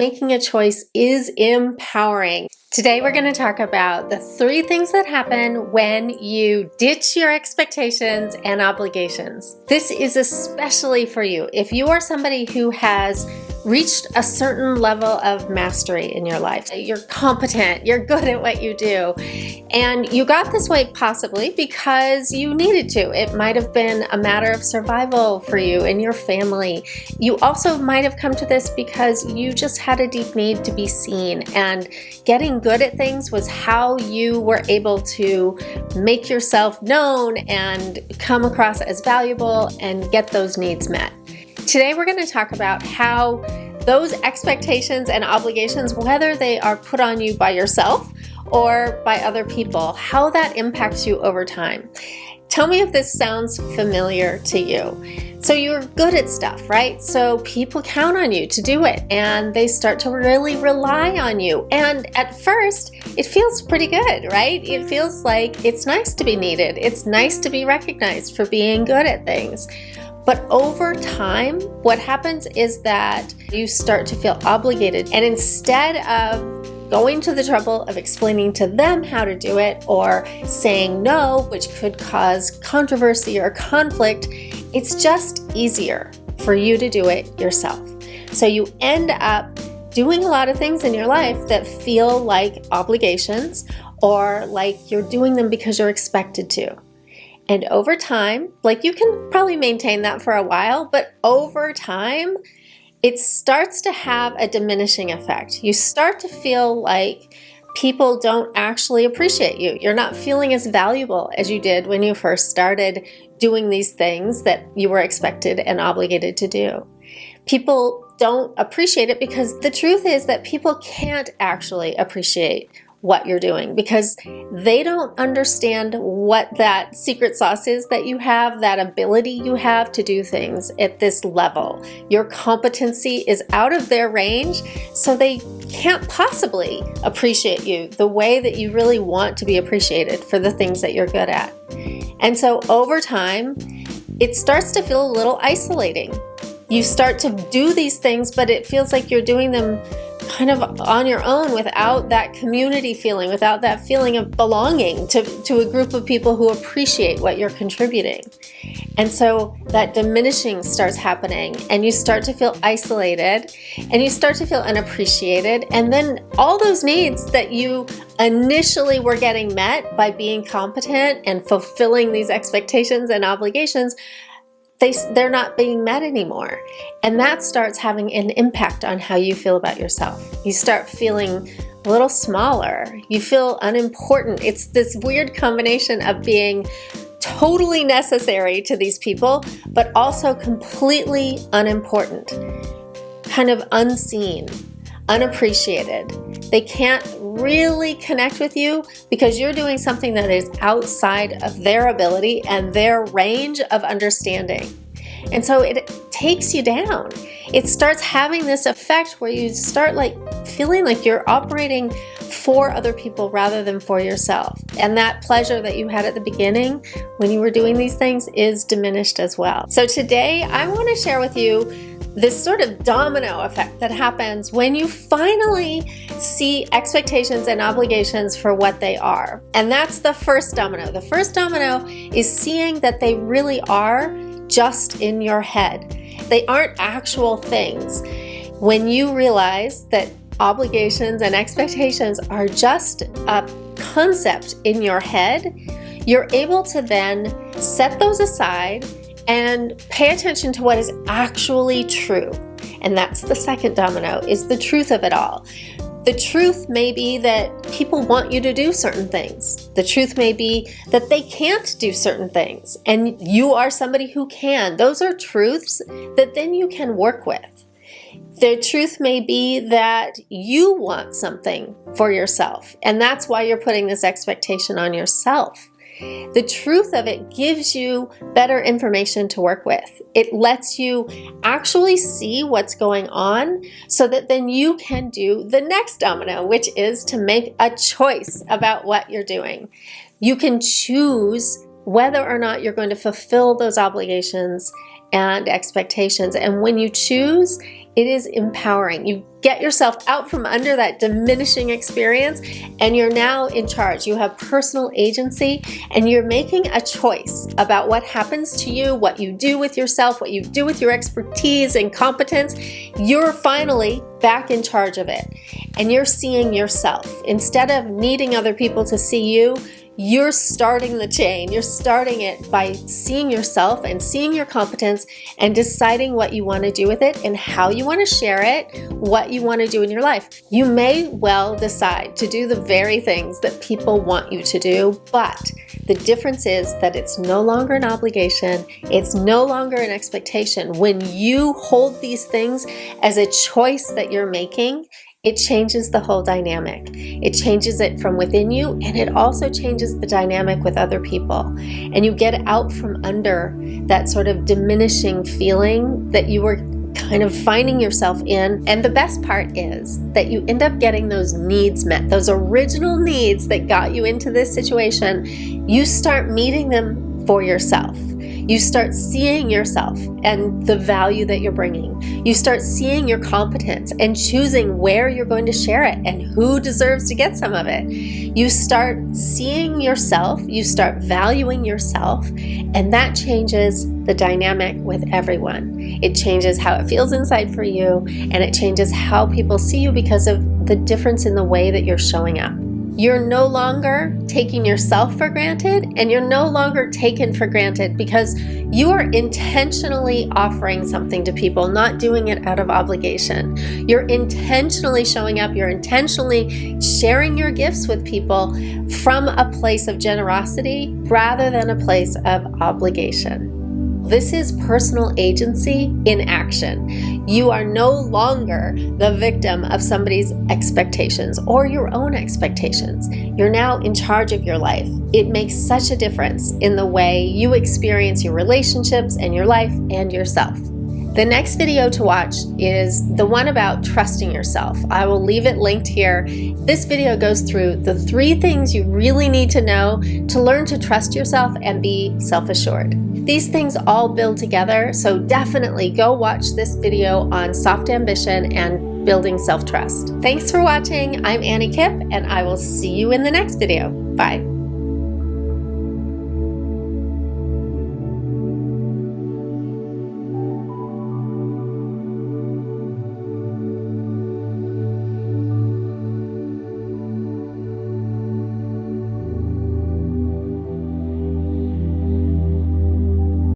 making a choice is empowering. Today we're going to talk about the 3 things that happen when you ditch your expectations and obligations. This is especially for you if you are somebody who has reached a certain level of mastery in your life. You're competent, you're good at what you do, and you got this way possibly because you needed to. It might have been a matter of survival for you and your family. You also might have come to this because you just had a deep need to be seen, and getting good at things was how you were able to make yourself known and come across as valuable and get those needs met. Today we're going to talk about how those expectations and obligations, whether they are put on you by yourself or by other people, how that impacts you over time. Tell me if this sounds familiar to you. So you're good at stuff, right? So people count on you to do it and they start to really rely on you. And at first, it feels pretty good, right? It feels like it's nice to be needed. It's nice to be recognized for being good at things. But over time, what happens is that you start to feel obligated. And instead of going to the trouble of explaining to them how to do it or saying no, which could cause controversy or conflict, it's just easier for you to do it yourself. So you end up doing a lot of things in your life that feel like obligations or like you're doing them because you're expected to. And over time, like you can probably maintain that for a while, but over time, it starts to have a diminishing effect. You start to feel like people don't actually appreciate you. You're not feeling as valuable as you did when you first started doing these things that you were expected and obligated to do. People don't appreciate it because the truth is that people can't actually appreciate what you're doing because they don't understand what that secret sauce is that you have, that ability you have to do things at this level. Your competency is out of their range, so they can't possibly appreciate you the way that you really want to be appreciated for the things that you're good at. And so over time, it starts to feel a little isolating. You start to do these things, but it feels like you're doing them kind of on your own without that community feeling, without that feeling of belonging to a group of people who appreciate what you're contributing. And so that diminishing starts happening and you start to feel isolated and you start to feel unappreciated. And then all those needs that you initially were getting met by being competent and fulfilling these expectations and obligations, they're not being met anymore. And that starts having an impact on how you feel about yourself. You start feeling a little smaller. You feel unimportant. It's this weird combination of being totally necessary to these people, but also completely unimportant, kind of unseen, unappreciated. They can't really connect with you because you're doing something that is outside of their ability and their range of understanding. And so it takes you down. It starts having this effect where you start like feeling like you're operating for other people rather than for yourself. And that pleasure that you had at the beginning when you were doing these things is diminished as well. So today I want to share with you this sort of domino effect that happens when you finally see expectations and obligations for what they are. And that's the first domino. The first domino is seeing that they really are just in your head. They aren't actual things. When you realize that obligations and expectations are just a concept in your head, you're able to then set those aside and pay attention to what is actually true. And that's the second domino, is the truth of it all. The truth may be that people want you to do certain things. The truth may be that they can't do certain things, and you are somebody who can. Those are truths that then you can work with. The truth may be that you want something for yourself, and that's why you're putting this expectation on yourself. The truth of it gives you better information to work with. It lets you actually see what's going on so that then you can do the next domino, which is to make a choice about what you're doing. You can choose whether or not you're going to fulfill those obligations and expectations. And when you choose, it is empowering. You get yourself out from under that diminishing experience, and you're now in charge. You have personal agency, and you're making a choice about what happens to you, what you do with yourself, what you do with your expertise and competence. You're finally back in charge of it, and you're seeing yourself. Instead of needing other people to see you, you're starting the chain. You're starting it by seeing yourself and seeing your competence and deciding what you want to do with it and how you want to share it, what you want to do in your life. You may well decide to do the very things that people want you to do, but the difference is that it's no longer an obligation. It's no longer an expectation. When you hold these things as a choice that you're making, it changes the whole dynamic. It changes it from within you, and it also changes the dynamic with other people. And you get out from under that sort of diminishing feeling that you were kind of finding yourself in. And the best part is that you end up getting those needs met, those original needs that got you into this situation. You start meeting them for yourself. You start seeing yourself and the value that you're bringing. You start seeing your competence and choosing where you're going to share it and who deserves to get some of it. You start seeing yourself, you start valuing yourself, and that changes the dynamic with everyone. It changes how it feels inside for you, and it changes how people see you because of the difference in the way that you're showing up. You're no longer taking yourself for granted, and you're no longer taken for granted because you are intentionally offering something to people, not doing it out of obligation. You're intentionally showing up, you're intentionally sharing your gifts with people from a place of generosity rather than a place of obligation. This is personal agency in action. You are no longer the victim of somebody's expectations or your own expectations. You're now in charge of your life. It makes such a difference in the way you experience your relationships and your life and yourself. The next video to watch is the one about trusting yourself. I will leave it linked here. This video goes through the 3 things you really need to know to learn to trust yourself and be self-assured. These things all build together, so definitely go watch this video on soft ambition and building self-trust. Thanks for watching. I'm Annie Kipp, and I will see you in the next video. Bye.